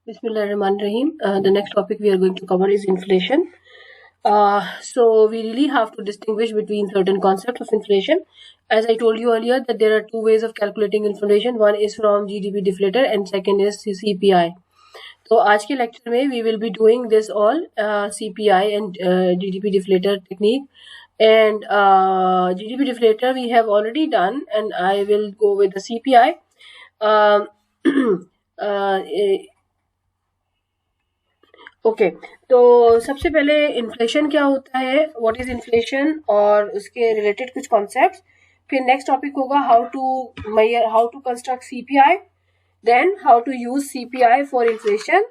Bismillahirrahmanirrahim. The next topic we are going to cover is inflation. So we really have to distinguish between certain concepts of inflation. As I told you earlier that there are two ways of calculating inflation. One is from GDP deflator and second is CPI. तो आज के lecture में we will be doing this all CPI and GDP deflator technique. And GDP deflator we have already done, and I will go with the CPI. Okay तो सबसे पहले inflation क्या होता है, व्हाट इज इन्फ्लेशन और उसके related कुछ concepts. फिर नेक्स्ट टॉपिक होगा how to construct CPI, then how to use CPI for inflation,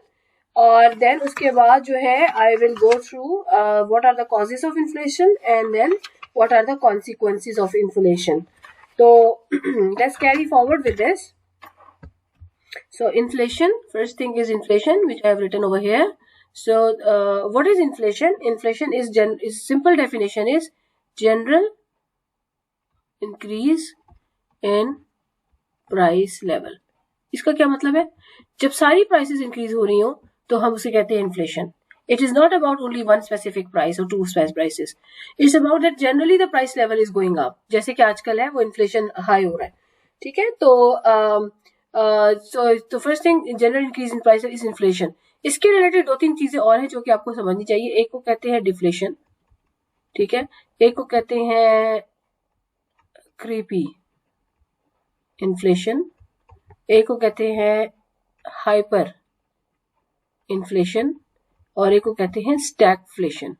और देन उसके बाद जो है I will go through what are the causes of inflation and then what are the consequences of inflation. तो let's carry forward with this. So inflation, first thing is inflation, which I have written over here. So what is inflation? Inflation is simple definition is general increase in price level. इसका क्या मतलब है? जब सारी prices increase हो रही हो तो हम उसे कहते हैं inflation. It is not about only one specific price or two specific prices. It's about that generally the price level is going up. जैसे कि आजकल है वो inflation high हो रहा है, ठीक है. तो so first thing, general increase in price is inflation. इसके रिलेटेड दो तीन चीजें और हैं जो कि आपको समझनी चाहिए. एक को कहते हैं डिफ्लेशन, ठीक है. एक को कहते हैं क्रीपी इन्फ्लेशन, एक को कहते हैं हाइपर इन्फ्लेशन, और एक को कहते हैं स्टैगफ्लेशन.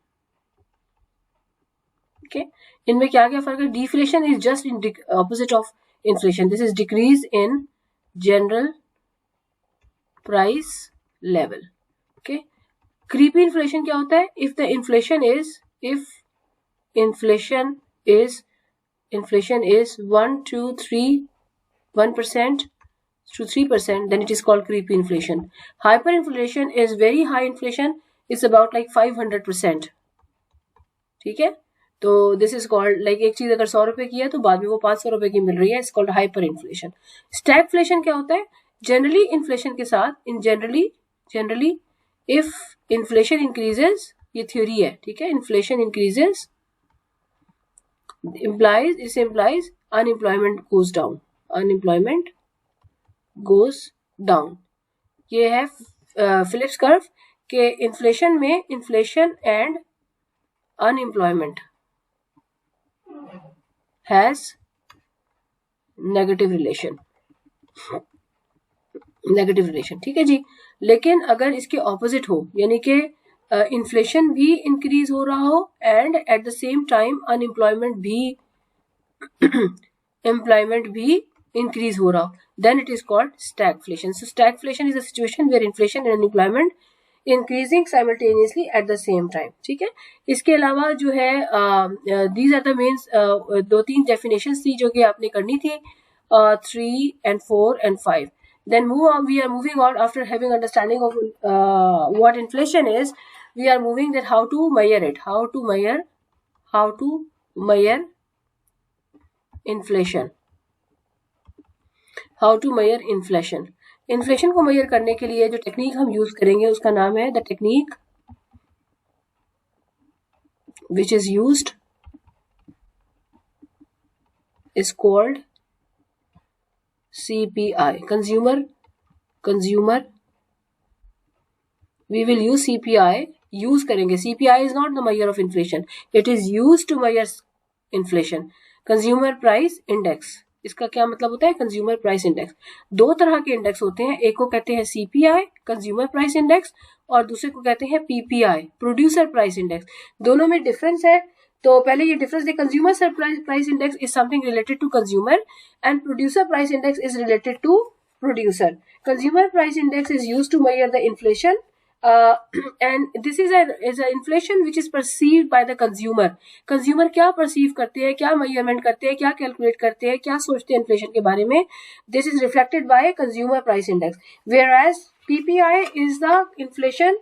ओके, इनमें क्या क्या फर्क है? Deflation is just in opposite of inflation. This is decrease in general price level. Okay, creepy inflation क्या होता है? If inflation is 1% to 3%, then it is called creepy inflation. Hyperinflation is very high inflation, it's about like 500%. ठीक है, तो this is called like एक चीज अगर 100 रुपए की है तो बाद में वो 500 रुपए की मिल रही है, it's called hyper inflation. Stagflation क्या होता है? जनरली इन्फ्लेशन के साथ जनरली इफ इन्फ्लेशन इंक्रीजेस, ये थ्योरी है, ठीक है. Inflation increases implies unemployment goes down. ये है फिलिप्स कर्व के इन्फ्लेशन में inflation and unemployment has negative relation, ठीक है जी. लेकिन अगर इसके ऑपोजिट हो, यानी कि इन्फ्लेशन भी इंक्रीज हो रहा हो and at the same time unemployment भी इंक्रीज हो रहा हो, then it is called stagflation. So stagflation is a situation where inflation and unemployment increasing simultaneously at the same time, ठीक है. इसके अलावा जो है दीज आर द मेन्स, दो तीन डेफिनेशंस थी जो कि आपने करनी थी, 3 and 4 and 5. Then we are moving on after having understanding of what inflation is. We are moving that how to measure it, how to measure inflation, inflation को major करने के लिए जो टेक्निक हम यूज करेंगे उसका नाम है the technique which is used is called CPI. Consumer we will use CPI, use करेंगे. CPI is not the measure of inflation, it is used to measure inflation. Consumer price index, इसका क्या मतलब होता है? Consumer price index. दो तरह के index होते हैं, एक को कहते हैं सीपीआई कंज्यूमर प्राइस इंडेक्स, और दूसरे को कहते हैं पीपीआई प्रोड्यूसर प्राइस इंडेक्स. दोनों में डिफरेंस है. तो पहले ये डिफरेंस है, consumer price index is something related to consumer and producer price index is related to producer. Consumer price index is used to measure the inflation and this is an inflation which is perceived by the consumer. Consumer क्या perceive करते हैं, क्या measurement करते हैं, क्या calculate करते हैं, क्या सोचते हैं इन्फ्लेशन के बारे में. This is reflected by consumer price index, whereas PPI is the inflation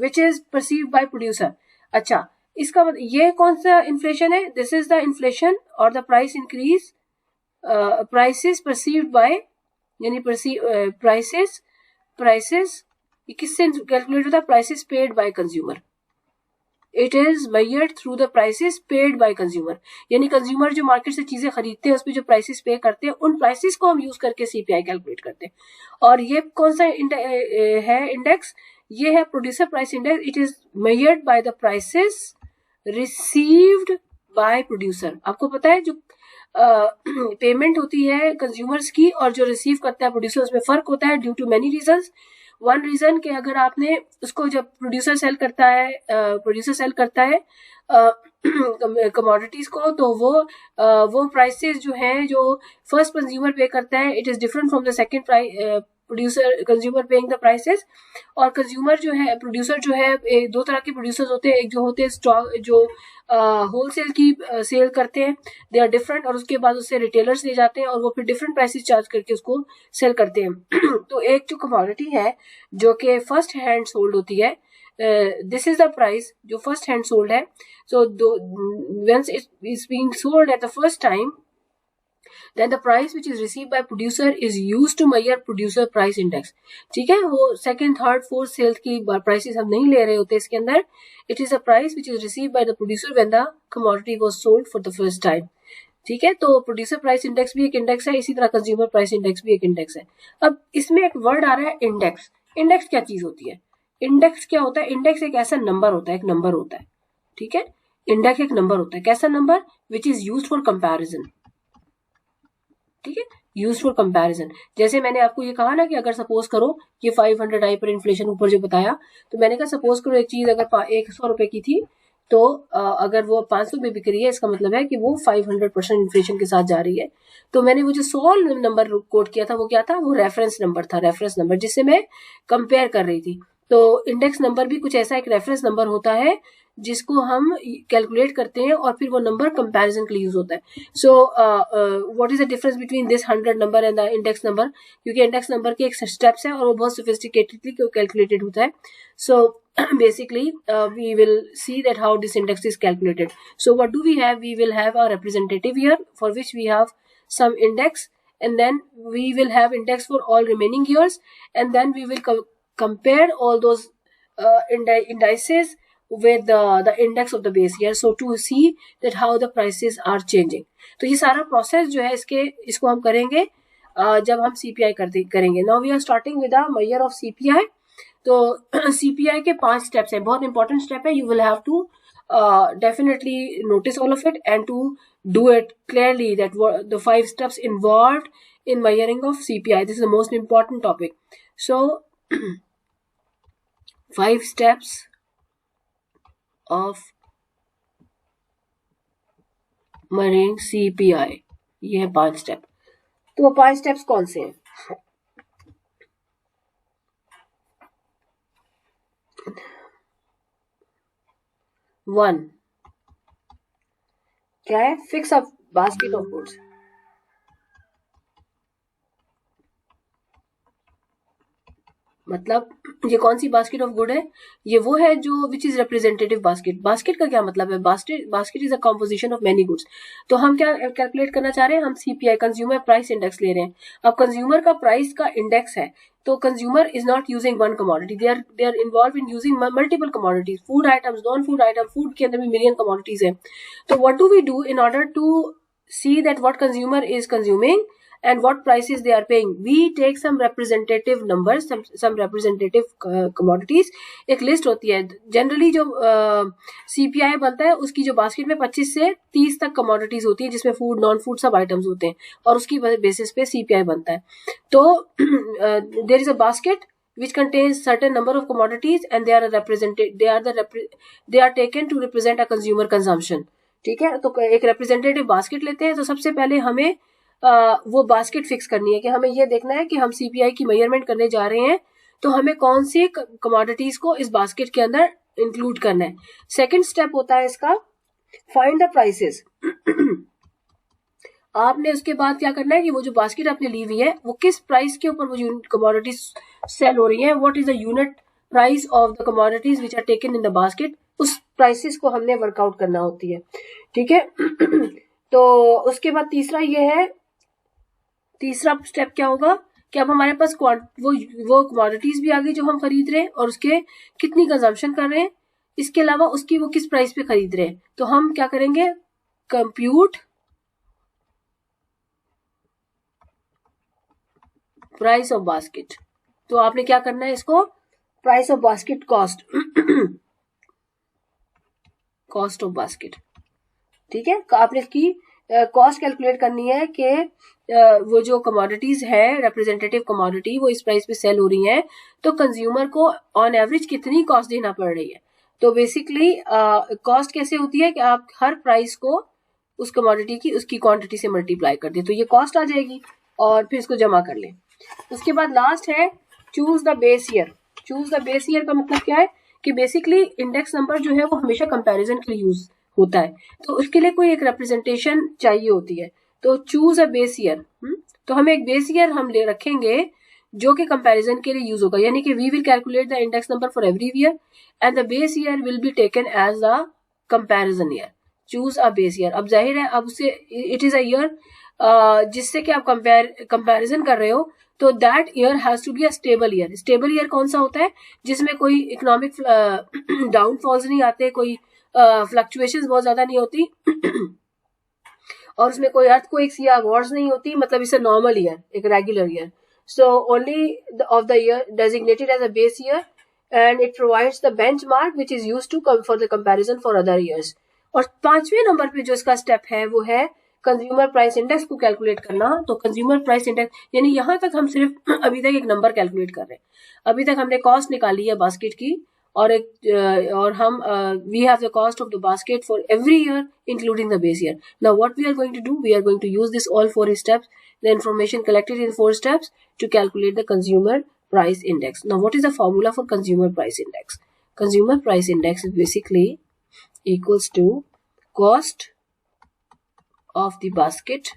which is perceived by producer. अच्छा, इसका ये कौन सा इन्फ्लेशन है? दिस इज द इन्फ्लेशन और the price increase prices perceived by, यानी prices प्राइसेस, ये किससे कैलकुलेट होता है? Prices paid by consumer. It is measured through the prices paid by consumer, यानी कंज्यूमर जो मार्केट से चीजें खरीदते हैं उस पर जो प्राइसेस पे करते हैं, उन प्राइसेस को हम यूज करके सीपीआई कैलकुलेट करते हैं। और ये कौन सा है इंडेक्स? ये है producer price index. It is measured by the prices received by producer. आपको पता है जो पेमेंट होती है कंज्यूमर्स की और जो रिसीव करता है प्रोड्यूसर, उसमें फर्क होता है due to many reasons. One reason कि अगर आपने उसको जब प्रोड्यूसर सेल करता है कमोडिटीज को, तो वो प्राइसेस जो है जो फर्स्ट कंज्यूमर पे करता है, it is different from the second producer consumer paying the prices. और कंज्यूमर जो है, प्रोड्यूसर जो है, दो तरह के प्रोड्यूसर्स होते हैं। एक जो होते हैं स्टॉक, जो होलसेल की सेल करते हैं, दे आर डिफरेंट, और उसके बाद उससे रिटेलर्स ले जाते हैं और वो फिर डिफरेंट प्राइसेस चार्ज करके उसको सेल करते हैं। तो एक जो कमोडिटी है जो कि फर्स्ट हैंड सोल्ड होती है, दिस इज द प्राइस जो फर्स्ट हैंड सोल्ड है। सो once it is being sold at the first time, then the price which is received by producer is used to measure producer price index। ठीक है, वो second, third, fourth cell की prices हम नहीं ले रहे होते इसके अंदर। It is a price which is received by the producer when the commodity was sold for the first time। ठीक है, तो प्रोड्यूसर प्राइस इंडेक्स भी एक इंडेक्स है, इसी तरह कंज्यूमर प्राइस इंडेक्स भी एक इंडेक्स है। अब इसमें एक वर्ड आ रहा है इंडेक्स। इंडेक्स क्या चीज होती है? इंडेक्स क्या होता है? इंडेक्स एक ऐसा नंबर होता है, एक नंबर होता है। ठीक है, इंडेक्स एक नंबर होता है। कैसा number? Which is used for comparison. ठीक है, यूज फॉर कंपैरिजन। जैसे मैंने आपको ये कहा ना कि अगर सपोज करो ये 500 हाइपर इन्फ्लेशन ऊपर जो बताया, तो मैंने कहा सपोज करो एक चीज अगर 100 रुपए की थी, तो अगर वो 500 में बिक रही है, इसका मतलब है कि वो 500% इन्फ्लेशन के साथ जा रही है। तो मैंने वो जो 100 नंबर कोट किया था, वो क्या था? वो रेफरेंस नंबर था, रेफरेंस नंबर जिससे मैं कंपेयर कर रही थी। तो इंडेक्स नंबर भी कुछ ऐसा एक रेफरेंस नंबर होता है जिसको हम कैलकुलेट करते हैं और फिर वो नंबर कंपैरिजन के लिए यूज होता है। So what is the difference between this 100 number and the index number? क्योंकि इंडेक्स नंबर के एक स्टेप्स है और वो बहुत सोफिस्टिकेटेडली कैलकुलेटेड होता है। सो basically we will see that how this index is calculated. So what do we have? We will have a representative here for which we have some index, and then we will have index for all remaining years, and then we will compare all those indices with the index of the base year, so to see that how the prices are changing. तो ये सारा process जो है इसको हम करेंगे जब हम सीपीआई करेंगे। Now we are starting with the measure of CPI. तो सीपीआई के 5 स्टेप्स है, बहुत इंपॉर्टेंट स्टेप है। You will have to definitely notice all of it and to do it clearly, that the 5 steps involved in measuring of CPI. This is the most important topic. So 5 steps of measuring CPI, ये है 5 step. तो वो 5 steps कौन से हैं? One, क्या है? Fix a basket of goods. मतलब ये कौन सी बास्केट ऑफ गुड है? ये वो है जो which is representative basket. Basket का क्या मतलब है? Basket is a composition of many goods. तो हम क्या कैलकुलेट करना चाह रहे हैं? हम सीपीआई, कंज्यूमर प्राइस इंडेक्स ले रहे हैं। अब कंज्यूमर का प्राइस का इंडेक्स है, तो consumer is not using one commodity, they are involve in using multiple commodities, food items, non food item, food के अंदर भी मिलियन कमोडिटीज है। तो what do we do in order to see that what consumer is consuming and what prices they are paying? We take some representative numbers, some representative commodities। एक list होती है generally जो CPI बनता है, उसकी जो बास्केट में 25 से 30 तक कमोडिटीज होती है, जिसमें फूड, नॉन फूड सब आइटम्स होते हैं, और उसकी बेसिस पे सीपीआई बनता है। तो there is a basket which contains certain number of commodities and they are taken to represent a consumer consumption। ठीक है, तो एक रिप्रेजेंटेटिव बास्केट लेते हैं। तो सबसे पहले हमें वो बास्केट फिक्स करनी है कि हमें ये देखना है कि हम सीपीआई की मेजरमेंट करने जा रहे हैं, तो हमें कौन सी कमोडिटीज को इस बास्केट के अंदर इंक्लूड करना है। सेकंड स्टेप होता है इसका फाइंड द प्राइसेस। आपने उसके बाद क्या करना है कि वो जो बास्केट आपने ली हुई है, वो किस प्राइस के ऊपर वो कमोडिटीज सेल हो रही है, what is the unit price of the commodities which are taken in the basket, उस प्राइसेस को हमने वर्कआउट करना होती है। ठीक है, तो उसके बाद तीसरा ये है, तीसरा स्टेप क्या होगा कि अब हमारे पास वो कमोडिटीज भी आ गई जो हम खरीद रहे हैं और उसके कितनी कंजम्पशन कर रहे हैं, इसके अलावा उसकी वो किस प्राइस पे खरीद रहे हैं। तो हम क्या करेंगे, कंप्यूट प्राइस ऑफ बास्केट। तो आपने क्या करना है, इसको price of basket cost cost of basket, ठीक है। आपने इसकी कॉस्ट कैलकुलेट करनी है कि वो जो कमोडिटीज है, रिप्रेजेंटेटिव कमोडिटी, वो इस प्राइस पे सेल हो रही है, तो कंज्यूमर को ऑन एवरेज कितनी कॉस्ट देना पड़ रही है। तो बेसिकली कॉस्ट कैसे होती है कि आप हर प्राइस को उस कमोडिटी की उसकी क्वांटिटी से मल्टीप्लाई कर दे, तो ये कॉस्ट आ जाएगी और फिर इसको जमा कर लें। उसके बाद लास्ट है choose the base year. Choose the base year का मतलब क्या है कि बेसिकली इंडेक्स नंबर जो है वो हमेशा कंपैरिजन के लिए यूज होता है, तो उसके लिए कोई एक रिप्रेजेंटेशन चाहिए होती है। तो चूज अ बेस ईयर, तो हमें एक बेस ईयर हम ले रखेंगे जो कि कंपैरिजन के लिए यूज होगा, यानी कि we will calculate the index number for every year and the base year will be taken as the comparison year. Choose a base year, अब जाहिर है अब उससे इट इज अ ईयर जिससे कि आप कंपैरिजन कर रहे हो, तो that year has to be a stable year. Stable year कौन सा होता है, जिसमें कोई इकोनॉमिक डाउनफॉल्स नहीं आते, कोई फ्लक्चुएशंस बहुत ज्यादा नहीं होती और उसमें कोई अर्थक्वेक्स या वॉर्स नहीं होती, मतलब इसे नॉर्मल ईयर, एक regular year. So only of the year designated as a base year and it provides the benchmark which is used to for the comparison for other years. और 5वें number पे जो इसका स्टेप है वो है consumer price index को calculate करना। तो कंज्यूमर प्राइस इंडेक्स यानी यहां तक हम सिर्फ अभी तक एक नंबर कैलकुलेट कर रहे हैं, अभी तक हमने कॉस्ट निकाली है बास्केट की और हम we have the cost of the basket for every year including the base year. Now what we are going to do, we are going to use this all 4 steps, the information collected in 4 steps to calculate the consumer price index. Now what is the formula for consumer price index? Consumer price index is basically equals to cost of the basket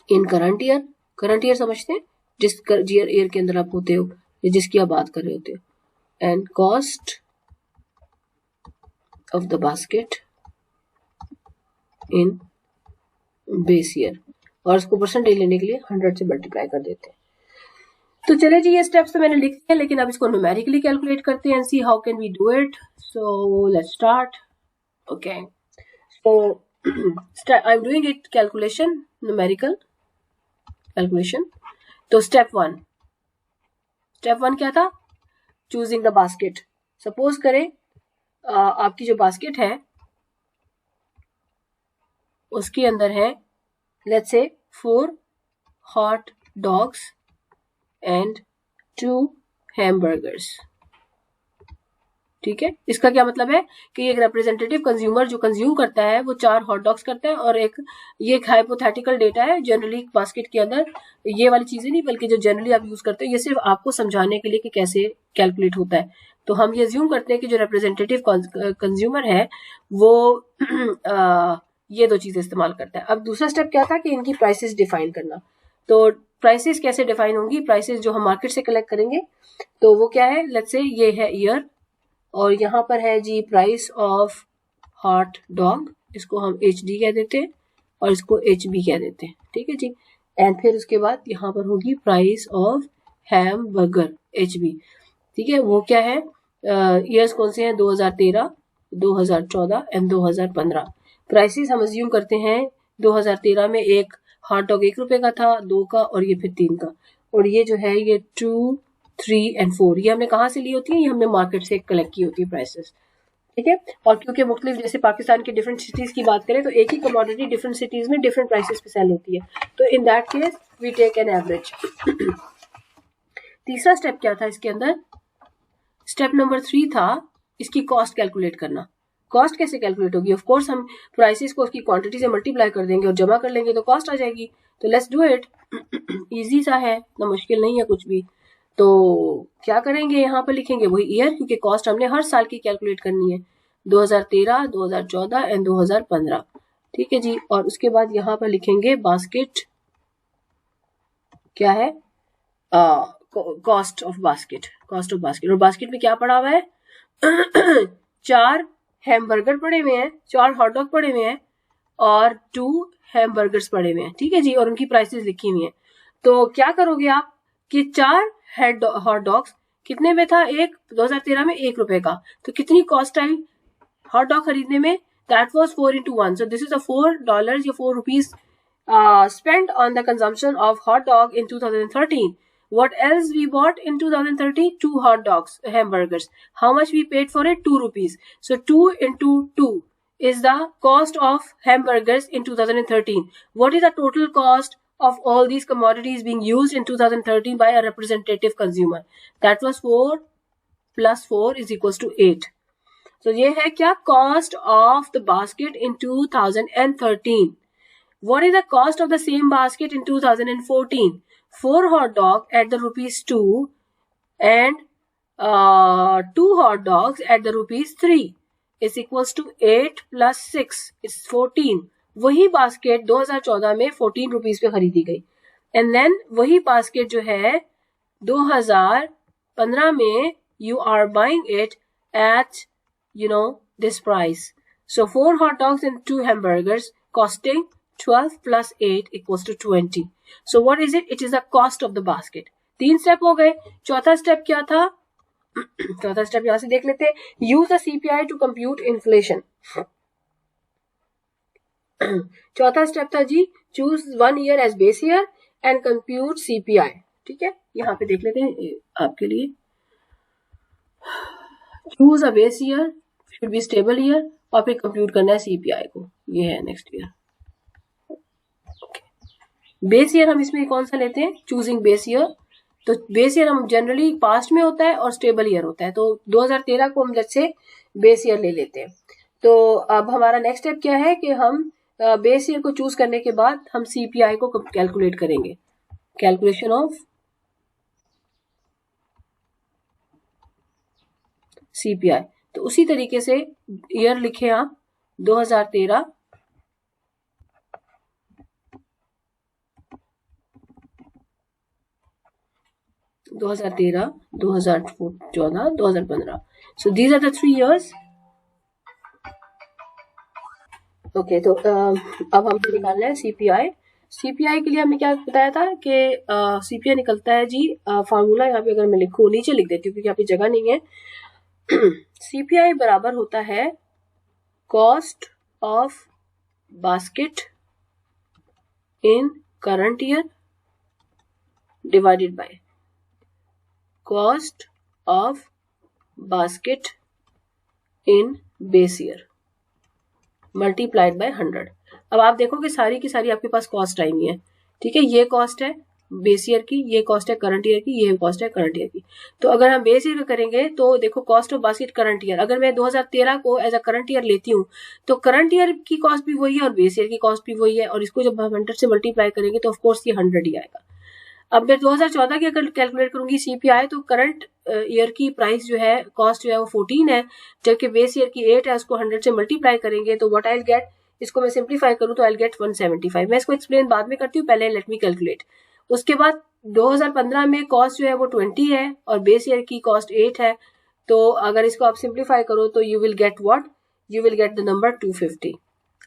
in current year. current year समझते हैं, जिस year के अंदर आप होते हो या जिसकी आप बात कर रहे होते हो, and cost of the basket in base year, और उसको परसेंटेज लेने के लिए 100 से मल्टीप्लाई कर देते हैं। तो चले जी, ये स्टेप्स तो मैंने लिख दिए, लेकिन अब इसको न्यूमेरिकली कैलकुलेट करते हैं and see how can we do it. So let's start. Okay, so I am doing it calculation, numerical calculation. तो स्टेप वन क्या था, चूजिंग द बास्केट। सपोज करें आपकी जो बास्केट है उसके अंदर है let's say 4 hot dogs and 2 hamburgers, ठीक है। इसका क्या मतलब है कि एक रिप्रेजेंटेटिव कंज्यूमर जो कंज्यूम करता है वो 4 हॉट डॉग्स करता है, और ये एक हाइपोथेटिकल डेटा है। जनरली बास्केट के अंदर ये वाली चीजें नहीं, बल्कि जो जनरली आप यूज करते हो, ये सिर्फ आपको समझाने के लिए कि कैसे कैलकुलेट होता है। तो हम ये अज्यूम करते हैं कि जो रिप्रेजेंटेटिव कंज्यूमर है वो ये 2 चीजें इस्तेमाल करता है। अब दूसरा स्टेप क्या था कि इनकी प्राइसेस डिफाइन करना। तो प्राइसेस कैसे डिफाइन होंगी, प्राइसेस जो हम मार्केट से कलेक्ट करेंगे, तो वो क्या है, लेट्स से ये है ईयर और यहाँ पर है जी प्राइस ऑफ हॉट डॉग, इसको हम HD कह देते हैं और इसको HB कह देते हैं, ठीक है जी। एंड फिर उसके बाद यहाँ पर होगी प्राइस ऑफ हैमबर्गर HB, ठीक है। वो क्या है, ईयर्स कौन से हैं, 2013, 2014 एंड 2015। प्राइसेस हम अज्यूम करते हैं 2013 में एक हॉट डॉग 1 रुपए का था, 2 का और ये फिर 3 का, और ये जो है ये 2, 3 एंड 4 ये हमने कहाँ से ली होती है, ये हमने मार्केट से कलेक्ट की होती है प्राइसेस, ठीक है। और क्योंकि मुख्तलिफ जैसे पाकिस्तान के डिफरेंट सिटीज की बात करें तो एक ही कमोडिटी डिफरेंट सिटीज में डिफरेंट प्राइसेस पे सेल होती है, तो in that case we take an average. तीसरा स्टेप क्या था इसके अंदर, स्टेप नंबर 3 था इसकी कॉस्ट कैलकुलेट करना। कॉस्ट कैसे कैलकुलेट होगी, ऑफ कोर्स हम प्राइसेस को उसकी क्वांटिटी से मल्टीप्लाई कर देंगे और जमा कर लेंगे तो कॉस्ट आ जाएगी। तो लेट्स डू इट, इजी सा है, ना मुश्किल नहीं है कुछ भी। तो क्या करेंगे, यहाँ पर लिखेंगे वही ईयर, क्योंकि कॉस्ट हमने हर साल की कैलकुलेट करनी है, 2013, 2014 एंड 2015, ठीक है जी। और उसके बाद यहाँ पर लिखेंगे बास्केट क्या है, कॉस्ट ऑफ बास्केट, और बास्केट में क्या पड़ा हुआ है 4 हैमबर्गर पड़े हुए हैं, 4 हॉट डॉग पड़े हुए हैं और 2 हैमबर्गर्स पड़े हुए हैं, ठीक है जी, और उनकी प्राइसेस लिखी हुई हैं। तो क्या करोगे आप कि 4 हॉट डॉग्स कितने में था? एक 2013 में ₹1 का, तो कितनी कॉस्ट आई हॉट डॉग खरीदने में? That was 4 into 1, so this is a $4 या ₹4 spent on the consumption of hot dog in 2013. What else we bought in 2013? 2 hot dogs, hamburgers. How much we paid for it? ₹2. So 2 into 2 is the cost of hamburgers in 2013. What is the total cost of all these commodities being used in 2013 by a representative consumer? That was 4 plus 4 is equals to 8. So ये है क्या? Cost of the basket in 2013. What is the cost of the same basket in 2014? 4 hot dog at the ₹2 and 2 hot dogs at the ₹3 is equals to 8 plus 6 is 14. वही basket 2014 में ₹14 पे खरीदी गई, and then वही basket जो है 2015 में you are buying it at this price. So 4 hot dogs and 2 hamburgers costing 12 plus 8 equals to 20. So what is it? It is the cost of the basket. 3 step हो गए। चौथा step क्या था? चौथा स्टेप यहां से देख लेते हैं। Use the CPI to compute inflation. चौथा स्टेप था जी, choose 1 year as base year and compute CPI। ठीक है, यहाँ पे देख लेते हैं आपके लिए। Choose a base year, should be stable year, और फिर कंप्यूट करना है CPI को। ये है नेक्स्ट ईयर। बेस ईयर हम इसमें कौन सा लेते हैं? Choosing base year. तो बेस ईयर हम जनरली पास्ट में होता है और स्टेबल ईयर होता है, तो 2013 को हम जैसे बेस ईयर ले लेते हैं। तो अब हमारा नेक्स्ट स्टेप क्या है कि हम बेस ईयर को चूज करने के बाद हम CPI को कैलकुलेट करेंगे। Calculation of CPI। तो उसी तरीके से ईयर लिखे आप 2013, 2014, 2015। So these are the 3 years. Okay, तो अब हमको निकालना है CPI। CPI के लिए हमने क्या बताया था कि CPI निकलता है जी, फार्मूला यहाँ पे अगर मैं लिखूँ, नीचे लिख देती हूँ क्योंकि यहाँ पे जगह नहीं है। CPI बराबर होता है cost of basket in current year divided by cost of basket in base year multiplied by 100। अब आप देखो कि सारी की सारी आपके पास कॉस्ट आई हुई है। ठीक है, ये कॉस्ट है बेस ईयर की, ये कॉस्ट है करंट ईयर की, ये कॉस्ट है करंट ईयर की। तो अगर हम बेस ईयर का करेंगे तो देखो cost of basket current year, अगर मैं 2013 को एज अ करंट ईयर लेती हूँ तो करंट ईयर की कॉस्ट भी वही है और बेस ईयर की कॉस्ट भी वही है, और इसको जब हम 100 से मल्टीप्लाई करेंगे तो ऑफकोर्स ये 100 ही आएगा। अब मैं 2014 की अगर कैलकुलेट करूंगी CPI, तो करंट ईयर की प्राइस जो है, कॉस्ट जो है वो 14 है, जबकि बेस ईयर की 8 है। उसको 100 से मल्टीप्लाई करेंगे तो व्हाट आई विल गेट, इसको मैं सिंप्लीफाई करूं तो आई विल गेट 175। मैं इसको एक्सप्लेन बाद में करती हूँ, पहले लेट मी कैलकुलेट। उसके बाद 2015 में कॉस्ट जो है वो 20 है और बेस ईयर की कॉस्ट 8 है। तो अगर इसको आप सिंप्लीफाई करो तो you will get what, you will get the number 250।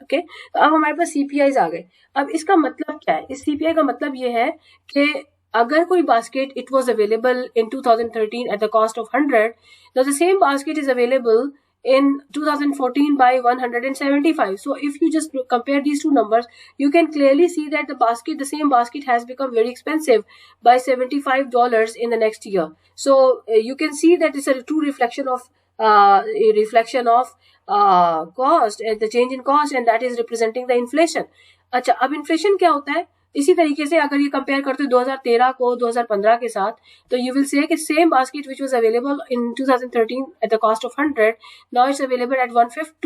Okay, तो अब हमारे पास CPIs आ गए। अब इसका मतलब क्या है? इस CPI का मतलब ये है कि अगर कोई basket it was available in 2013 at the cost of 100, the same basket is available in 2014 by 175. So if you just compare these two numbers, you can clearly see that the same basket has become very expensive by $75 in the next year. So you can see that it's a true reflection of cost, the change in cost, and that is representing the inflation. अच्छा, अब inflation क्या होता है? इसी तरीके से अगर ये कंपेयर करते हो 2013 को 2015 के साथ, तो यू विल से कि same basket which was available in 2013 at the cost of 100, now it's available at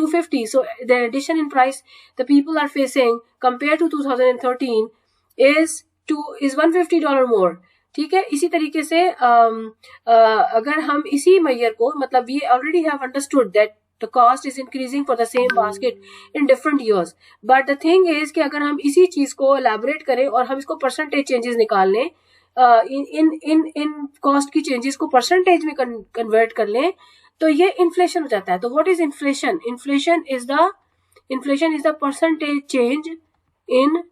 250। So the addition in price the people are facing compare to 2013 is $150 more. ठीक है, इसी तरीके से अगर हम इसी मेजर को, मतलब we already have understood that the cost is increasing for the same basket in different years, but the thing is कि अगर हम इसी चीज को elaborate करें और हम इसको percentage changes निकाल लें, इन cost की changes को percentage में convert कर लें, तो ये inflation हो जाता है। तो what is inflation? Inflation is the inflation is the percentage change in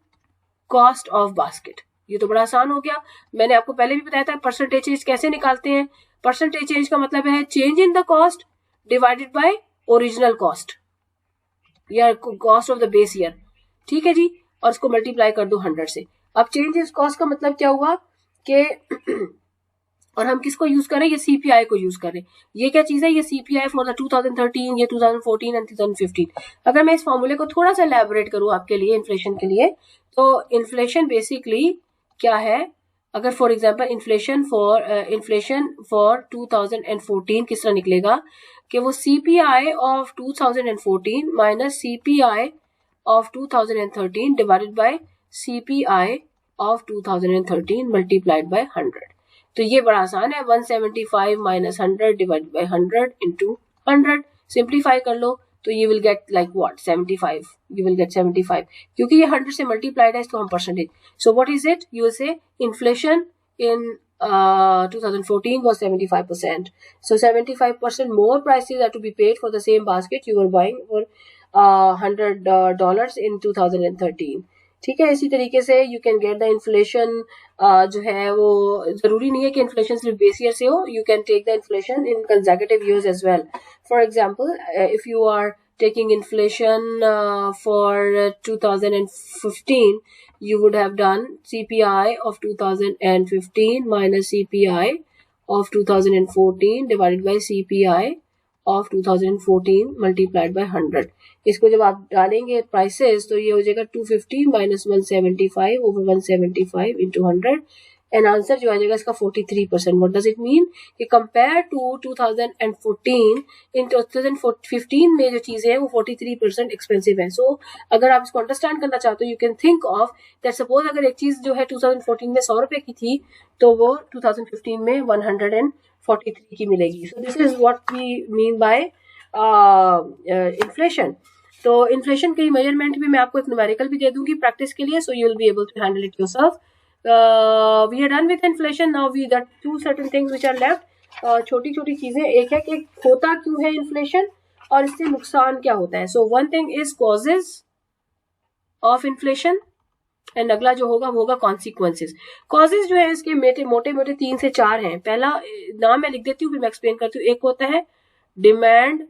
cost of basket. ये तो बड़ा आसान हो गया, मैंने आपको पहले भी बताया था परसेंटेज चेंज कैसे निकालते हैं। परसेंटेज चेंज का मतलब है change in the cost divided by original cost या cost of the base year, ठीक है जी, और इसको मल्टीप्लाई कर दो 100 से। अब चेंज इन कॉस्ट का मतलब क्या हुआ कि और हम किसको यूज करें, ये सीपीआई को यूज करें। ये क्या चीज है, ये सीपीआई फॉर द 2013, ये 2014 एंड 2015। अगर मैं इस फॉर्मूले को थोड़ा सा एलैबोरेट करूं आपके लिए इन्फ्लेशन के लिए, तो इन्फ्लेशन बेसिकली क्या है, अगर फॉर एग्जांपल इन्फ्लेशन फॉर 2014 किस तरह निकलेगा कि वो CPI of 2014 minus CPI of 2013 divided by CPI of 2013 multiplied by 100। तो ये बड़ा आसान है, 175 minus 100 divided by 100 into 100। Simplify कर लो तो you will get like what 75, you will get 75 क्योंकि ये 100 से मल्टीप्लाइड है इसको हम percentage. so what is it, you will say inflation in 2014 was 75%, so 75% more prices are to be paid for the same basket you were buying for $100 in 2013, ठीक है। इसी तरीके से you can get the inflation, जो है वो जरूरी नहीं है कि इन्फ्लेशन सिर्फ बेस ईयर से हो, you can take the inflation in consecutive years as well. For example if you are taking inflation for 2015, you would have done CPI of 2015 minus CPI of 2014 divided by CPI of 2014 multiplied by 100। इसको जब आप डालेंगे prices तो ये हो जाएगा 250 minus 175 over 175 into 100 and answer जो आ जाएगा इसका 43%। व्हाट डज इट मीन कि कंपेयर टू 2014, इन 2015 में जो चीजें हैं वो 43% एक्सपेंसिव है। सो अगर आप इसको अंडरस्टैंड करना चाहते हो, you can think of that suppose अगर एक चीज जो है 2014 में 100 रुपए की थी तो वो 2015 में 143 की मिलेगी। So this is what we mean by inflation. तो इन्फ्लेशन की मेजरमेंट भी मैं आपको एक न्यूमेरिकल भी दे दूंगी प्रैक्टिस के लिए, so you will be able to handle it yourself. we are done with inflation, now we that two certain things which are left, छोटी छोटी चीजें। एक है कि होता क्यों है इन्फ्लेशन और इससे नुकसान क्या होता है। So one thing is causes of inflation and अगला जो होगा वो होगा कॉन्सिक्वेंसेज। कॉजेज जो है इसके मोटे मोटे 3 से 4 हैं। पहला नाम मैं लिख देती हूँ फिर मैं एक्सप्लेन करती हूँ। एक होता है डिमांड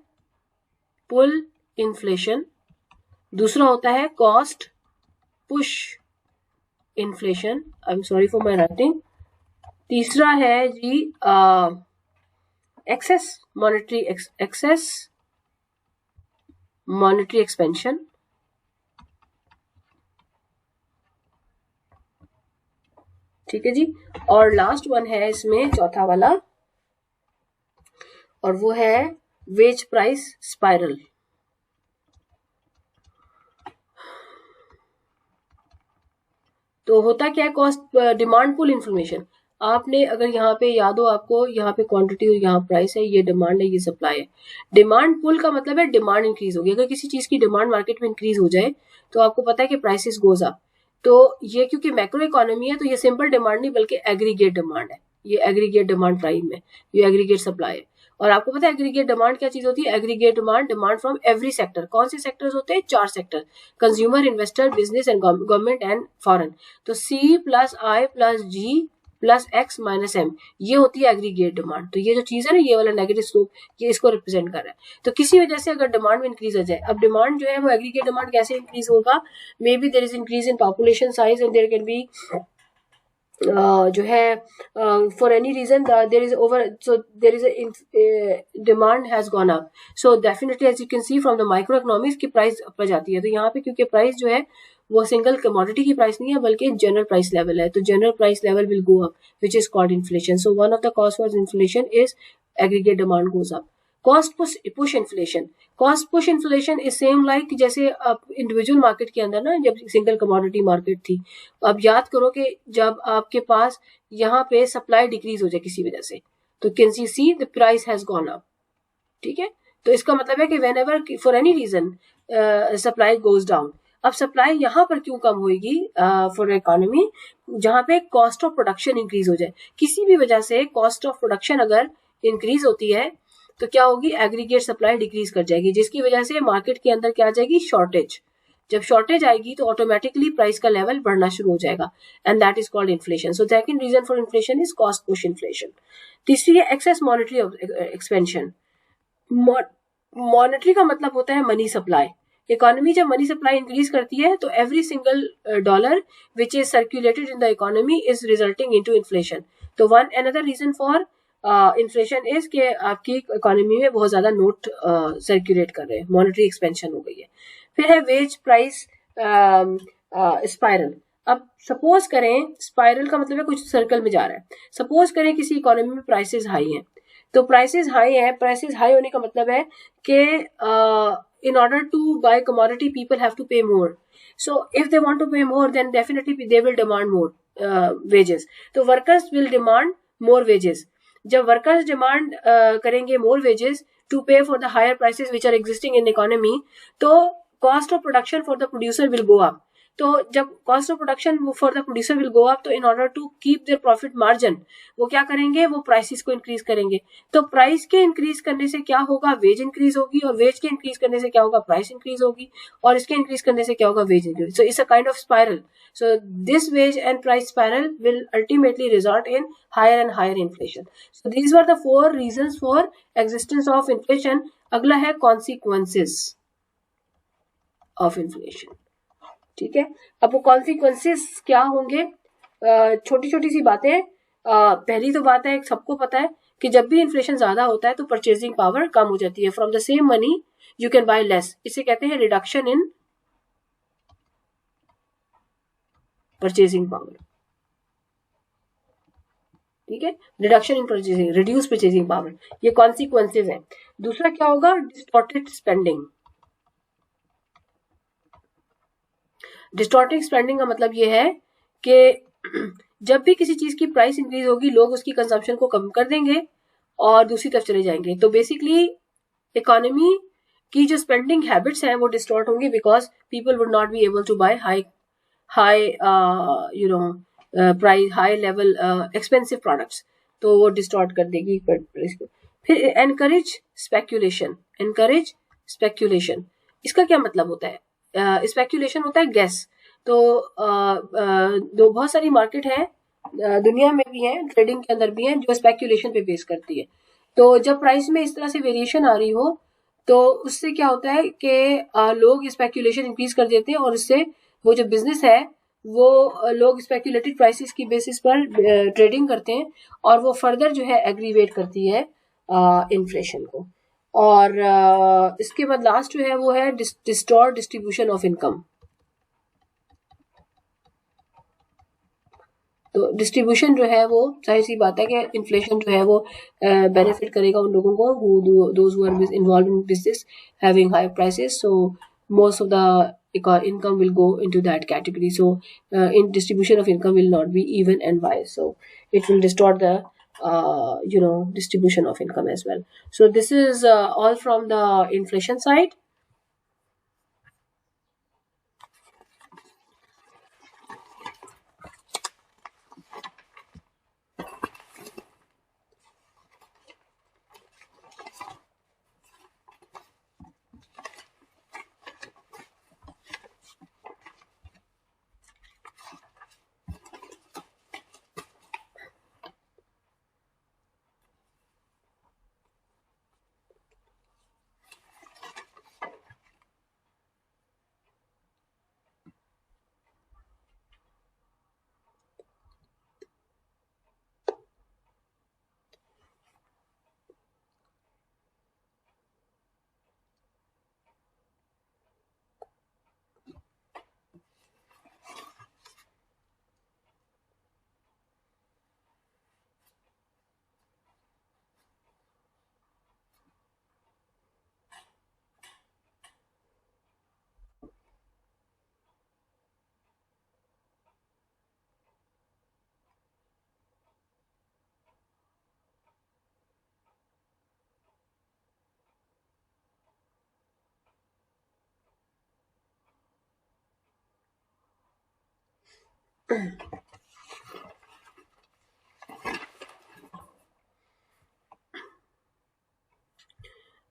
पुल इन्फ्लेशन, दूसरा होता है cost push inflation, I am sorry for my writing, तीसरा है जी एक्सेस मॉनेटरी एक्सपेंशन, ठीक है जी, और लास्ट वन है इसमें चौथा वाला और वो है वेज प्राइस स्पाइरल। तो होता क्या है कॉस्ट डिमांड पुल इन्फॉर्मेशन। आपने अगर यहाँ पे याद हो आपको, यहाँ पे क्वांटिटी और यहाँ प्राइस है, ये डिमांड है ये सप्लाई है। डिमांड पुल का मतलब है डिमांड इंक्रीज होगी। अगर किसी चीज की डिमांड मार्केट में इंक्रीज हो जाए तो आपको पता है कि प्राइसेस गोज अप। तो ये क्योंकि मैक्रो इकोनॉमी है तो ये सिंपल डिमांड नहीं बल्कि एग्रीगेट डिमांड है, ये एग्रीगेट डिमांड प्राइम है, ये एग्रीगेट सप्लाई है। और आपको पता है एग्रीगेट डिमांड क्या चीज होती है, aggregate demand from every sector. कौन से सेक्टर्स होते हैं, 4 sector, consumer, investor, business and government and foreign. तो C plus I plus G plus X minus M, ये होती है एग्रीगेट डिमांड। तो ये जो चीज है ना, ये वाला नेगेटिव स्लोप, ये इसको रिप्रेजेंट कर रहा है। तो किसी वजह से अगर डिमांड में इंक्रीज हो जाए, अब डिमांड जो है वो एग्रीगेट डिमांड कैसे इंक्रीज होगा, maybe there is increase in population size and there can be जो है for any reason there is over, so there is demand has gone up. So definitely as you can see from the micro economics की price up जाती है। तो यहाँ पे क्योंकि price जो है वो सिंगल कमोडिटी की प्राइस नहीं है बल्कि जनरल प्राइस लेवल है, तो general price level will go up which is called inflation. So one of the cause for inflation is aggregate demand goes up. Cost push inflation, cost push inflation is same like जैसे individual market के अंदर ना जब single commodity market थी, अब याद करो कि जब आपके पास यहाँ पे सप्लाई डिक्रीज हो जाए किसी वजह से तो can you see the price has gone up, ठीक है। तो इसका मतलब है कि whenever for any reason supply goes down. अब सप्लाई यहाँ पर क्यों कम होगी फॉर इकोनॉमी, जहाँ पे कॉस्ट ऑफ प्रोडक्शन इंक्रीज हो जाए। किसी भी वजह से कॉस्ट ऑफ प्रोडक्शन अगर इंक्रीज होती है तो क्या होगी, एग्रीगेट सप्लाई डिक्रीज कर जाएगी, जिसकी वजह से मार्केट के अंदर क्या आ जाएगी, शॉर्टेज। जब शॉर्टेज आएगी तो ऑटोमेटिकली प्राइस का लेवल बढ़ना शुरू हो जाएगा, and that is called inflation. So second reason for inflation is cost push inflation. तीसरी है एक्सेस मॉनेटरी एक्सपेंशन। मॉनेटरी का मतलब होता है मनी सप्लाई। इकोनॉमी जब मनी सप्लाई इंक्रीज करती है तो every single dollar which is circulated in the economy is resulting into inflation. तो one another reason for inflation is के आपकी इकोनॉमी में बहुत ज्यादा नोट सर्कुलेट कर रहे हैं, मॉनेटरी एक्सपेंशन हो गई है। फिर है वेज प्राइस स्पाइरल। अब सपोज करें, स्पाइरल का मतलब है कुछ सर्कल में जा रहा है। सपोज करें किसी इकोनॉमी में प्राइसेस हाई हैं, तो प्राइसेस हाई है, प्राइसेस हाई होने का मतलब है कि in order to buy commodity people have to pay more, so if they want to pay more then definitely they will demand more wages, तो workers will demand more wages। जब workers demand करेंगे more wages to pay for the higher prices which are existing in economy, तो cost of production for the producer will go up। तो जब cost of production for the producer will go up, तो in order to keep their profit margin वो क्या करेंगे, वो prices को increase करेंगे। तो प्राइस के इंक्रीज करने से क्या होगा, वेज इंक्रीज होगी, और वेज के इंक्रीज करने से क्या होगा, प्राइस इंक्रीज होगी, और इसके इंक्रीज करने से क्या होगा, wage increase. So it's a kind of spiral. So this wage and price spiral will ultimately result in higher and higher inflation. So these were the 4 reasons for existence of inflation. अगला है consequences of inflation. ठीक है, अब वो consequences क्या होंगे, छोटी छोटी सी बातें। पहली तो बात है, सबको पता है कि जब भी इन्फ्लेशन ज्यादा होता है तो परचेजिंग पावर कम हो जाती है। From the same money you can buy less, इसे कहते हैं रिडक्शन इन परचेजिंग पावर। ठीक है, reduction in purchasing, reduce purchasing power, ये कॉन्सिक्वेंसेज है। दूसरा क्या होगा, डिस्टॉर्टेड स्पेंडिंग। डिस्टॉर्टिंग स्पेंडिंग का मतलब ये है कि जब भी किसी चीज की प्राइस इंक्रीज होगी, लोग उसकी कंजम्पशन को कम कर देंगे और दूसरी तरफ चले जाएंगे। तो बेसिकली इकोनॉमी की जो स्पेंडिंग हैबिट्स हैं वो डिस्टॉर्ट होंगी, because people would not be able to buy high you know price, high level expensive products, तो वो डिस्टॉर्ट कर देगी प्राइस को। फिर एनकरेज स्पेक्यूलेशन। एनकरेज स्पेक्यूलेशन, इसका क्या मतलब होता है, स्पेक्यूलेशन होता है गैस। तो दो बहुत सारी मार्केट है दुनिया में भी है, ट्रेडिंग के अंदर भी है, जो स्पेक्यूलेशन पे बेस करती है। तो जब प्राइस में इस तरह से वेरिएशन आ रही हो तो उससे क्या होता है कि लोग स्पेक्यूलेशन इंक्रीज कर देते हैं, और उससे वो जो बिजनेस है वो लोग स्पेक्यूलेटेड प्राइसेस की बेसिस पर ट्रेडिंग करते हैं, और वो फर्दर जो है एग्रीवेट करती है इन्फ्लेशन को। और इसके बाद लास्ट जो है वो है डिस्टॉर्ट डिस्ट्रीब्यूशन ऑफ इनकम। तो डिस्ट्रीब्यूशन जो है वो, जाहिर सी बात है कि इन्फ्लेशन जो है वो बेनिफिट करेगा उन लोगों को those who are involve in business having high prices, so most of the income will go into that category. So in distribution of income will not be even and wise, so it will distort the distribution of income as well. So this is all from the inflation side.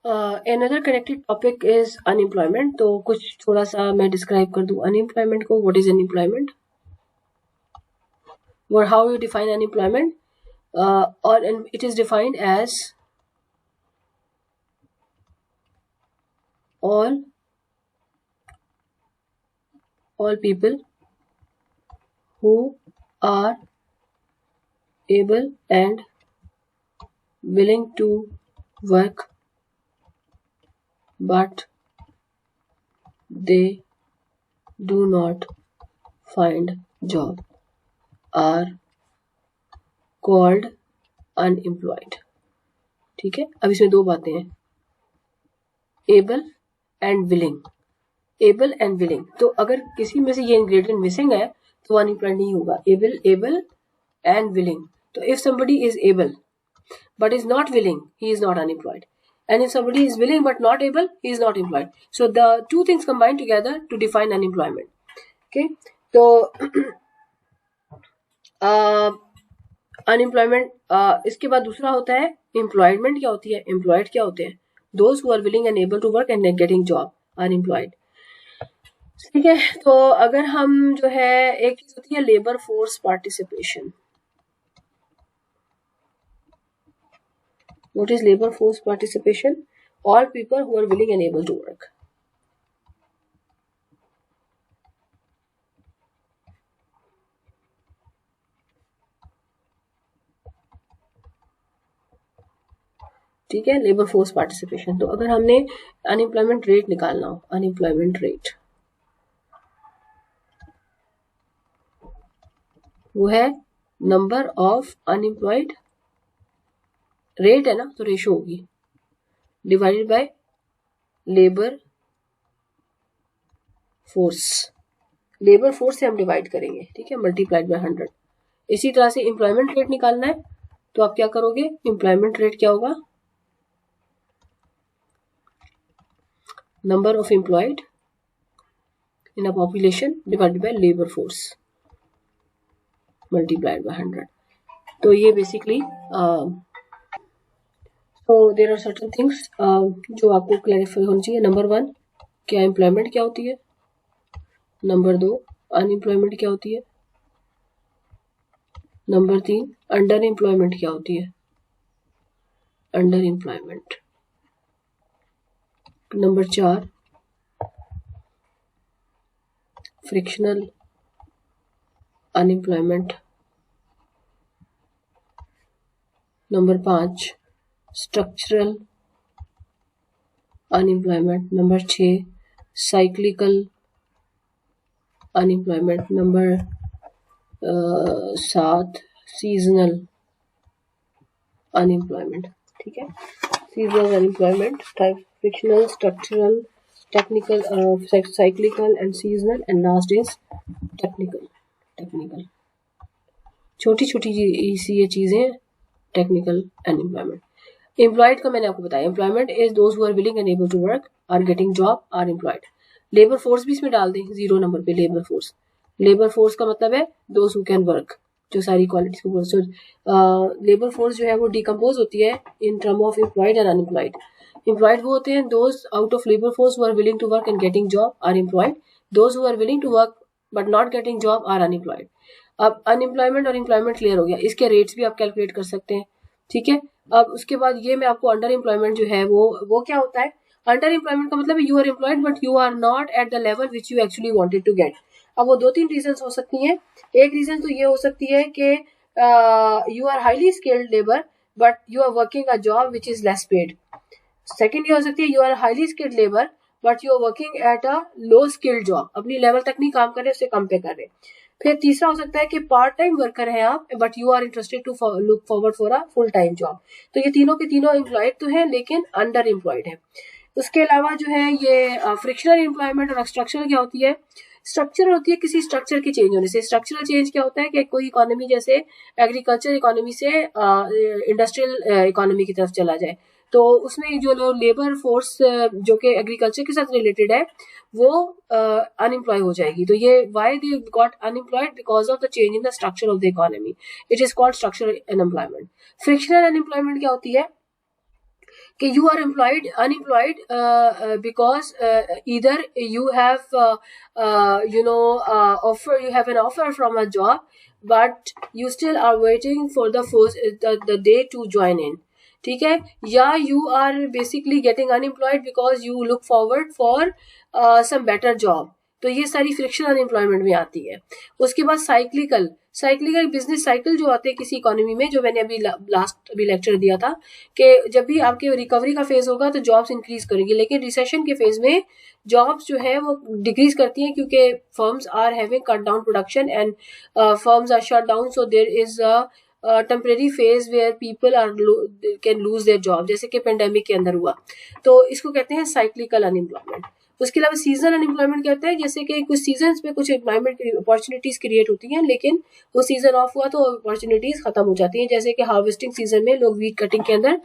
another connected topic is unemployment. तो कुछ थोड़ा सा मैं describe कर दूं unemployment को. What is unemployment? Or how you define unemployment? Or it is defined as all people who are able and willing to work but they do not find job are called unemployed. ठीक है. अब इसमें दो बातें हैं, able and willing. able and willing. तो अगर किसी में से ये इंग्रेडिएंट मिसिंग है तो अनएम्प्लॉयड नहीं होगा. able and willing. तो if somebody is able but is not willing, he is not unemployed. And if somebody is willing but not able, he is not employed. So the two things combine together to define unemployment. Okay. तो unemployment. इसके बाद दूसरा होता है employment. क्या होती है? Employed क्या होते हैं? Those who are willing and able to work and getting job are employed. ठीक है. तो अगर हम जो है, एक चीज होती है labour force participation. What is labor force participation? All people who are willing and able to work. ठीक है. Labour force participation. तो अगर हमने अनएम्प्लॉयमेंट रेट निकालना हो, अनएम्प्लॉयमेंट रेट वो है नंबर ऑफ अनएम्प्लॉयड. रेट है ना, तो रेशो होगी divided by labour force. Labour force से हम डिवाइड करेंगे. ठीक है. Multiplied by 100. इसी तरह से एम्प्लॉयमेंट रेट निकालना है तो आप क्या करोगे? एम्प्लॉयमेंट रेट क्या होगा? Number of employed in a population divided by labour force multiplied by 100. तो ये बेसिकली तो देयर आर सर्टेन थिंग्स जो आपको क्लैरिफाई होनी चाहिए. नंबर 1, क्या एम्प्लॉयमेंट क्या होती है? नंबर 2, अनएम्प्लॉयमेंट क्या होती है? नंबर 3, अंडर एम्प्लॉयमेंट क्या होती है? Under employment. Number 4, frictional unemployment. Number 5, structural unemployment. Number 6, cyclical unemployment. Number 7, seasonal unemployment. ठीक है. Seasonal unemployment type frictional, structural, technical, cyclical and seasonal, and last is technical. छोटी छोटी सी ये चीजें टेक्निकल अनएम्प्लॉयमेंट. एम्प्लॉयड का मैंने आपको बताया. Employment is those who are willing and able to work are getting job are employed. Labour force भी इसमें डाल दें 0 नंबर पे. Labour force. लेबर फोर्स का मतलब है दोज हु कैन वर्क, जो सारी क्वालिटीज को बोल. लेबर फोर्स जो है वो डिकम्पोज होती है in term of employed and unemployed. Employed वो होते हैं those out of labour force who are willing to work and getting job are employed. Those who are willing to work but not getting job are unemployed. अब unemployment और employment clear हो गया. इसके rates भी आप calculate कर सकते हैं. ठीक है. अब उसके बाद ये मैं आपको अंडर एम्प्लॉयमेंट जो है वो क्या होता है? अंडर एम्प्लॉयमेंट का मतलब you are employed but you are not at the level which you actually wanted to get. अब वो 2-3 रीजन हो सकती हैं. एक रीजन तो ये हो सकती है कि you are highly skilled labour but you are working a job which is less paid. Second ये हो सकती है you are highly skilled labour but you are working at a low skilled job. अपनी लेवल तक नहीं काम कर रहे, उससे कम पे कर रहे. फिर तीसरा हो सकता है कि पार्ट टाइम वर्कर हैं आप but you are interested to look forward for a full time job. तो ये तीनों के तीनों एम्प्लॉयड तो है लेकिन अंडर एम्प्लॉयड है. उसके अलावा जो है ये फ्रिक्शनल एम्प्लॉयमेंट और स्ट्रक्चरल क्या होती है? स्ट्रक्चर होती है किसी स्ट्रक्चर के चेंज होने से. स्ट्रक्चरल चेंज क्या होता है कि कोई इकोनॉमी जैसे एग्रीकल्चर इकोनॉमी से इंडस्ट्रियल इकोनॉमी की तरफ चला जाए तो उसमें जो लेबर फोर्स जो कि एग्रीकल्चर के साथ रिलेटेड है वो अनएम्प्लॉय हो जाएगी. तो ये why they got unemployed? Because of the change in the structure of the economy. It is called structural unemployment. Frictional unemployment क्या होती है? कि you are unemployed because either you have you have an offer from a job, but you still are waiting for the day to join in. ठीक है, या you are basically getting unemployed because you look forward for some better job. तो ये सारी friction unemployment में आती है. उसके बाद साइक्लिकल बिजनेस साइकिल जो आते हैं किसी इकोनॉमी में, जो मैंने अभी लेक्चर दिया था कि जब भी आपके रिकवरी का फेज होगा तो जॉब्स इंक्रीज करेंगी, लेकिन रिसेशन के फेज में जॉब्स जो है वो डिक्रीज करती हैं क्योंकि firms are having cut down production and firms are shut down. So there is a temporary phase where people can lose their job, जैसे कि पेंडेमिक के अंदर हुआ. तो इसको कहते हैं साइक्लिकल अनएम्प्लॉयमेंट. उसके अलावा सीजनल अनएम्प्लॉयमेंट कहते हैं, जैसे कि कुछ सीजन्स में कुछ एम्प्लॉयमेंट अपॉर्चुनिटीज क्रिएट होती हैं, लेकिन वो सीजन ऑफ हुआ तो अपॉर्चुनिटीज खत्म हो जाती हैं. जैसे कि हार्वेस्टिंग सीजन में लोग वीट कटिंग के अंदर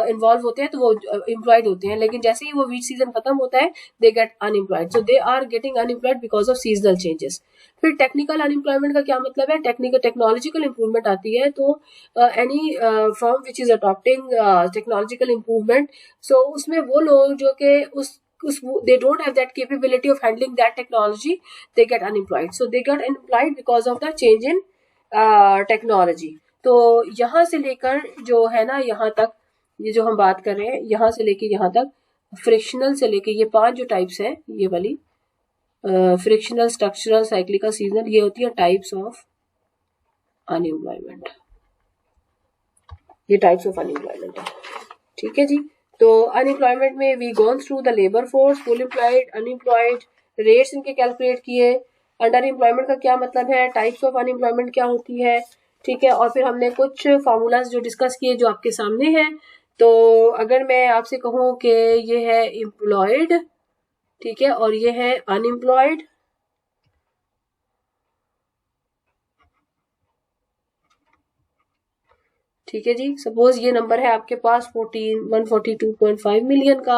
इन्वॉल्व होते हैं तो वो एम्प्लॉयड होते हैं, लेकिन जैसे ही वो वीट सीजन खत्म होता है they get unemployed. So they are getting unemployed because of seasonal changes. फिर टेक्निकल अनएम्प्लॉयमेंट का क्या मतलब है? टेक्नोलॉजिकल इंप्रूवमेंट आती है, तो any firm which is adopting technological improvement, so उसमें वो लोग जो कि they don't have that capability of handling that technology, they get unemployed. So they get unemployed because of the change in technology. तो यहाँ से लेकर जो है ना यहाँ तक, ये जो हम बात कर रहे हैं यहाँ से लेके यहाँ तक, फ्रिक्शनल से लेके ये 5 जो टाइप्स है, ये वाली फ्रिक्शनल, स्ट्रक्चरल, साइक्लिकल, सीजनल, ये होती है टाइप्स ऑफ अनएम्प्लॉयमेंट. ये टाइप्स ऑफ अनएम्प्लॉयमेंट है. ठीक है जी. तो अनएम्प्लॉयमेंट में we gone through the labour force, full employed, unemployed, rates इनके कैलकुलेट किए. अंडर एम्प्लॉयमेंट का क्या मतलब है, टाइप्स ऑफ अनएम्प्लॉयमेंट क्या होती है, ठीक है. और फिर हमने कुछ फार्मूलाज जो डिस्कस किए जो आपके सामने हैं. तो अगर मैं आपसे कहूँ कि ये है एम्प्लॉयड, ठीक है, और ये है अनएम्प्लॉयड, ठीक है जी. सपोज ये नंबर है आपके पास 142.5 मिलियन का,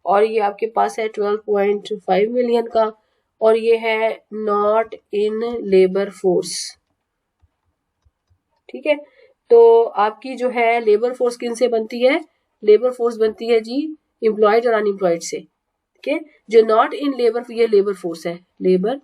और ये आपके पास है 12.5 मिलियन का, और ये है नॉट इन लेबर फोर्स. ठीक है. तो आपकी जो है लेबर फोर्स किन से बनती है? लेबर फोर्स बनती है जी एम्प्लॉयड और अनएम्प्लॉयड से. ठीक है. जो नॉट इन लेबर, ये लेबर फोर्स है, लेबर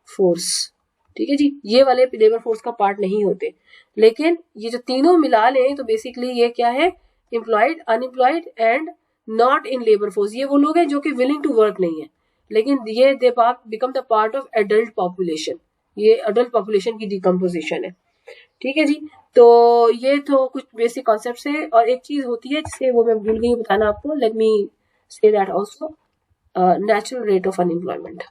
फोर्स. ठीक है जी. ये वाले लेबर फोर्स का पार्ट नहीं होते, लेकिन ये जो तीनों मिला लें तो बेसिकली ये क्या है? Employed, unemployed and not in labour force. ये वो लोग हैं जो कि विलिंग टू वर्क नहीं है, लेकिन ये they become the part of adult population. ये एडल्ट पॉपुलेशन की डिकम्पोजिशन है. ठीक है जी. तो ये तो कुछ बेसिक कॉन्सेप्ट है. और एक चीज होती है जिसे वो मैं भूल गई बताना आपको, let me say that also, natural rate of unemployment.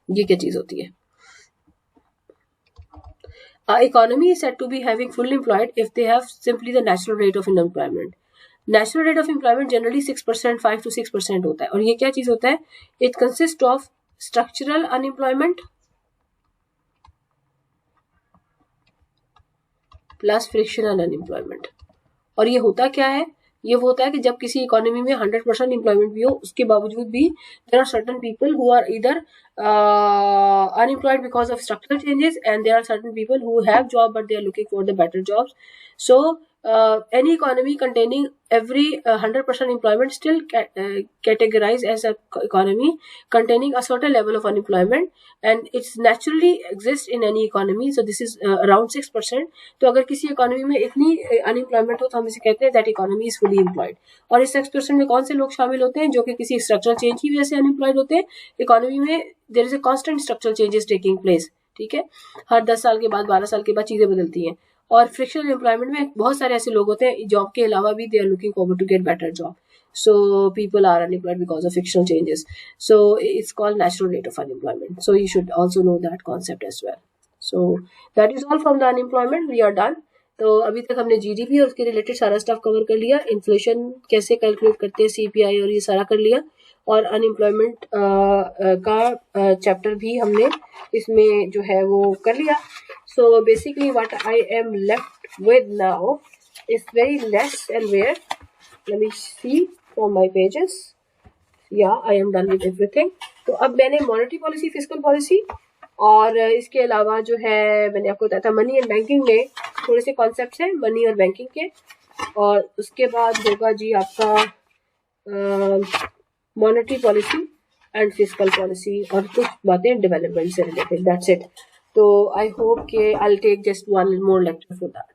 ये क्या चीज होती है? Economy is said to be having full employed if they have simply the natural rate of unemployment. Natural rate of employment generally 6%, 5 to 6% होता है. और ये क्या चीज होता है? It consists of structural unemployment plus frictional unemployment. और ये होता क्या है? ये वो होता है कि जब किसी इकोनॉमी में 100% एम्प्लॉयमेंट भी हो, उसके बावजूद भी there are certain people who are either unemployed because of structural changes, and there are certain people who have job but they are looking for the better jobs. So any economy containing every 100% employment still categorized as a economy containing a certain level of unemployment, and it's naturally exists in any economy. So this is around 6%. तो अगर किसी economy में इतनी unemployment हो तो हम इसे कहते हैं that economy is fully employed. और इस 6% में कौन से लोग शामिल होते हैं? जो कि किसी स्ट्रक्चरल चेंज की वजह से अनएम्प्लॉयड होते हैं. इकोनॉमी में there is a constant structural changes taking place. ठीक है. हर 10 साल के बाद, 12 साल के बाद चीजें बदलती हैं. और फ्रिक्शनल एम्प्लॉयमेंट में बहुत सारे ऐसे लोग होते हैं जॉब के अलावा भी they are looking forward to get better job. So people are unemployed because of frictional changes. So it's called natural rate of unemployment. So you should also know that concept as well. So that is all from the unemployment. We are done. तो अभी तक हमने GDP और उसके related सारा stuff cover कर लिया. Inflation कैसे कैलकुलेट करते हैं, सीपीआई और ये सारा कर लिया. और अनएम्प्लॉयमेंट का चैप्टर भी हमने इसमें जो है वो कर लिया. So basically what I am left with now is very less and rare. Let me see from my pages. Yeah, I am done with everything. तो अब मैंने मॉनेटरी पॉलिसी, फिस्कल पॉलिसी और इसके अलावा जो है मैंने आपको बताया था मनी एंड बैंकिंग में थोड़े से कॉन्सेप्ट्स हैं मनी और बैंकिंग के. और उसके बाद होगा जी आपका monetary policy and fiscal policy और कुछ बातें डेवलपमेंट से रिलेटेड, दैट्स इट. तो आई होप कि I will take just one more lecture for that.